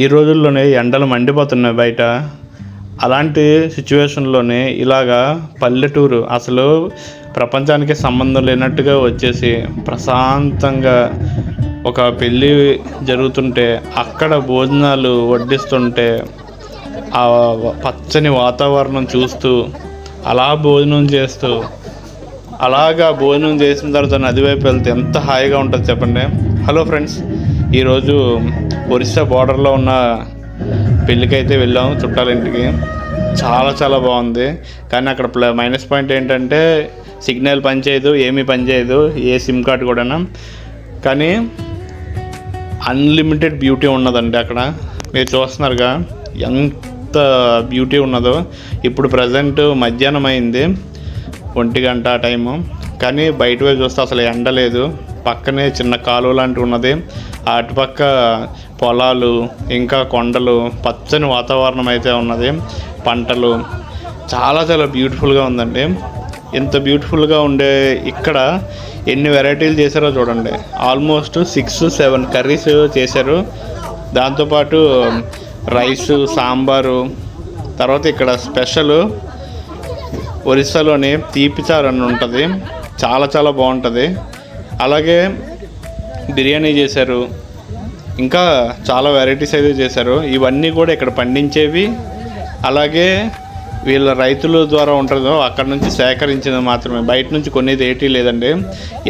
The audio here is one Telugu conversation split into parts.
ఈ రోజుల్లోనే ఎండలు మండిపోతున్నాయి బయట. అలాంటి సిచ్యువేషన్లోనే ఇలాగా పల్లెటూరు అసలు ప్రపంచానికి సంబంధం లేనట్టుగా వచ్చేసి ప్రశాంతంగా ఒక పెళ్ళి జరుగుతుంటే అక్కడ భోజనాలు వడ్డిస్తుంటే ఆ పచ్చని వాతావరణం చూస్తూ అలా భోజనం చేస్తూ అలాగా భోజనం చేసిన తర్వాత నది వైపు వెళ్తే ఎంత హాయిగా ఉంటుంది చెప్పండి. హలో ఫ్రెండ్స్, ఈరోజు ఒరిస్సా బార్డర్లో ఉన్న పెళ్ళికైతే వెళ్ళాము చుట్టాల ఇంటికి. చాలా చాలా బాగుంది. కానీ అక్కడ మైనస్ పాయింట్ ఏంటంటే సిగ్నల్ పనిచేయదు, ఏమీ పనిచేయదు, ఏ సిమ్ కార్డు కూడా. కానీ అన్లిమిటెడ్ బ్యూటీ ఉన్నదండి అక్కడ. మీరు చూస్తున్నారుగా ఎంత బ్యూటీ ఉన్నదో. ఇప్పుడు ప్రజెంట్ మధ్యాహ్నం అయింది, 1 గంట టైము. కానీ బయట వైపు చూస్తే అసలు ఎండ లేదు. పక్కనే చిన్న కాలువ లాంటివి ఉన్నది. అటుపక్క పొలాలు, ఇంకా కొండలు, పచ్చని వాతావరణం అయితే ఉన్నది, పంటలు. చాలా చాలా బ్యూటిఫుల్గా ఉందండి. ఇంత బ్యూటిఫుల్గా ఉండే ఇక్కడ ఎన్ని వెరైటీలు చేశారో చూడండి. ఆల్మోస్ట్ 6-7 కర్రీస్ చేశారు. దాంతోపాటు రైసు, సాంబారు, తర్వాత ఇక్కడ స్పెషల్ ఒరిస్సాలోని తీపిచారు అని ఉంటుంది, చాలా చాలా బాగుంటుంది. అలాగే బిర్యానీ చేశారు, ఇంకా చాలా వెరైటీస్ అయితే చేశారు. ఇవన్నీ కూడా ఇక్కడ పండించేవి. అలాగే వీళ్ళ రైతుల ద్వారా ఉంటుందో అక్కడ నుంచి సేకరించినది మాత్రమే, బయట నుంచి కొనేది ఏటీ లేదండి.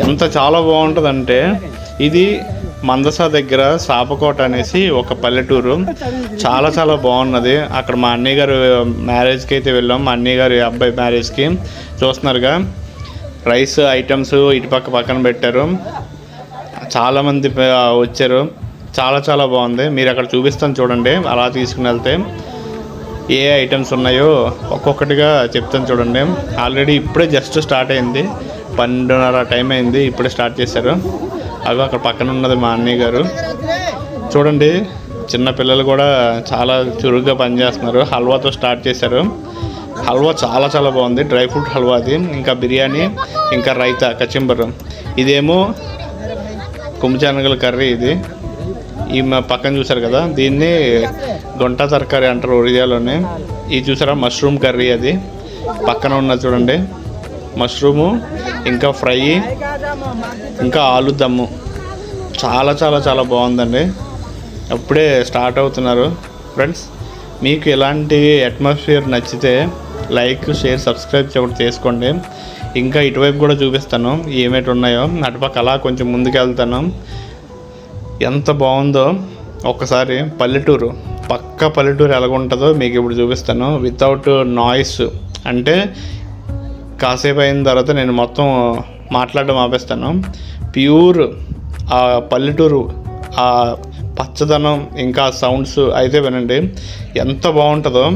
ఎంత చాలా బాగుంటుందంటే ఇది మందస దగ్గర సాపకోట అనేసి ఒక పల్లెటూరు. చాలా చాలా బాగున్నది. అక్కడ మా అన్నయ్య గారు మ్యారేజ్కి అయితే వెళ్ళాం. మా అన్నయ్య గారి అబ్బాయి మ్యారేజ్కి. చూస్తున్నారుగా రైస్ ఐటమ్స్ ఇటుపక్క పక్కన పెట్టారు. చాలామంది వచ్చారు. చాలా చాలా బాగుంది. మీరు అక్కడ చూపిస్తాను చూడండి. అలా తీసుకుని వెళ్తే ఏ ఐటమ్స్ ఉన్నాయో ఒక్కొక్కటిగా చెప్తాను చూడండి. ఆల్రెడీ ఇప్పుడే జస్ట్ స్టార్ట్ అయింది, 12:30 టైం అయింది, ఇప్పుడే స్టార్ట్ చేశారు. అగో అక్కడ పక్కన ఉన్నది మా అన్నయ్య గారు. చూడండి, చిన్న పిల్లలు కూడా చాలా చురుగ్గా పనిచేస్తున్నారు. హల్వాతో స్టార్ట్ చేశారు. హల్వా చాలా చాలా బాగుంది, డ్రై ఫ్రూట్ హల్వా అది. ఇంకా బిర్యానీ, ఇంకా రైతా, కచింబరు. ఇదేమో కొమ్మిచానగల కర్రీ. ఇది ఈ పక్కన చూసారు కదా, దీన్ని గొంట తరకారీ అంటారు ఒరియాలోనే. ఇది చూసారా మష్రూమ్ కర్రీ, అది పక్కన ఉన్నది చూడండి. మష్రూము, ఇంకా ఫ్రై, ఇంకా ఆలు దమ్ము. చాలా చాలా చాలా బాగుందండి. అప్పుడే స్టార్ట్ అవుతున్నారు. ఫ్రెండ్స్, మీకు ఎలాంటి అట్మాస్ఫియర్ నచ్చితే లైక్, షేర్, సబ్స్క్రైబ్ చేసుకోండి. ఇంకా ఇటువైపు కూడా చూపిస్తాను ఏమేటి ఉన్నాయో. అటుపక్క అలా కొంచెం ముందుకు వెళ్తాను. ఎంత బాగుందో ఒక్కసారి పల్లెటూరు, పక్క పల్లెటూరు ఎలాగుంటుందో మీకు ఇప్పుడు చూపిస్తాను. Without noise. అంటే కాసేపు అయిన తర్వాత నేను మొత్తం మాట్లాడడం ఆపేస్తాను. ప్యూర్ ఆ పల్లెటూరు, ఆ పచ్చదనం, ఇంకా సౌండ్స్ అయితే వినండి ఎంత బాగుంటుందో.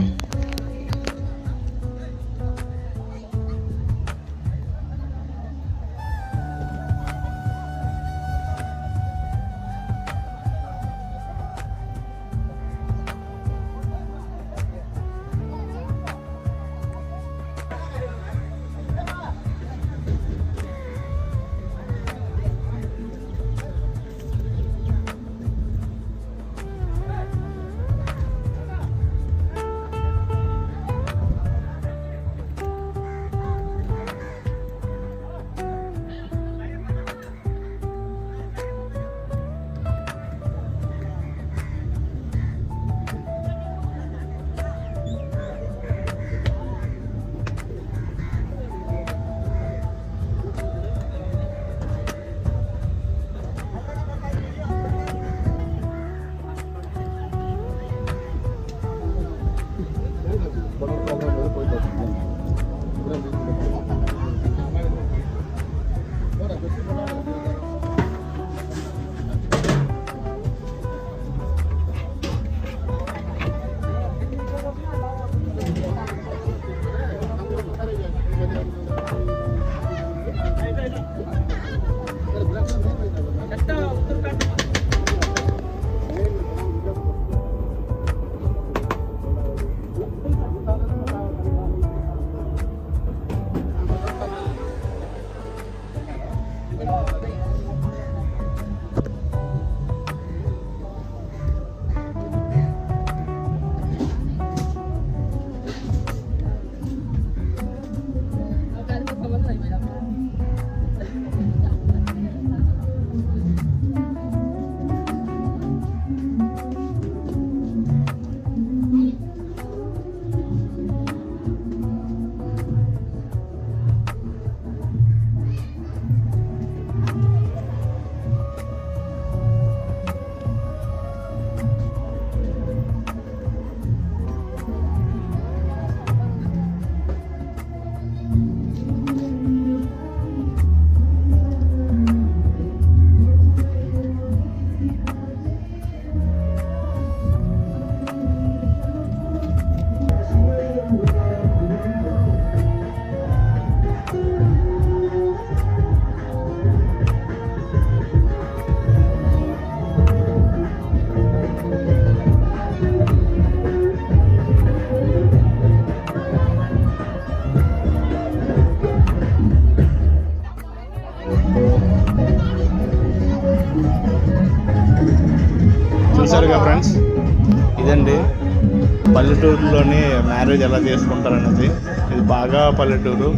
పల్లెటూరులోని మ్యారేజ్ ఎలా చేసుకుంటారన్నది. ఇది బాగా పల్లెటూరు,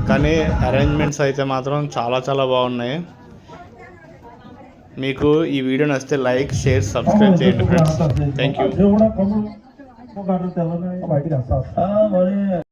కానీ అరేంజ్మెంట్స్ అయితే మాత్రం చాలా చాలా బాగున్నాయి. మీకు ఈ వీడియో నచ్చితే లైక్, షేర్, సబ్స్క్రైబ్ చేయండి ఫ్రెండ్స్. Thank you.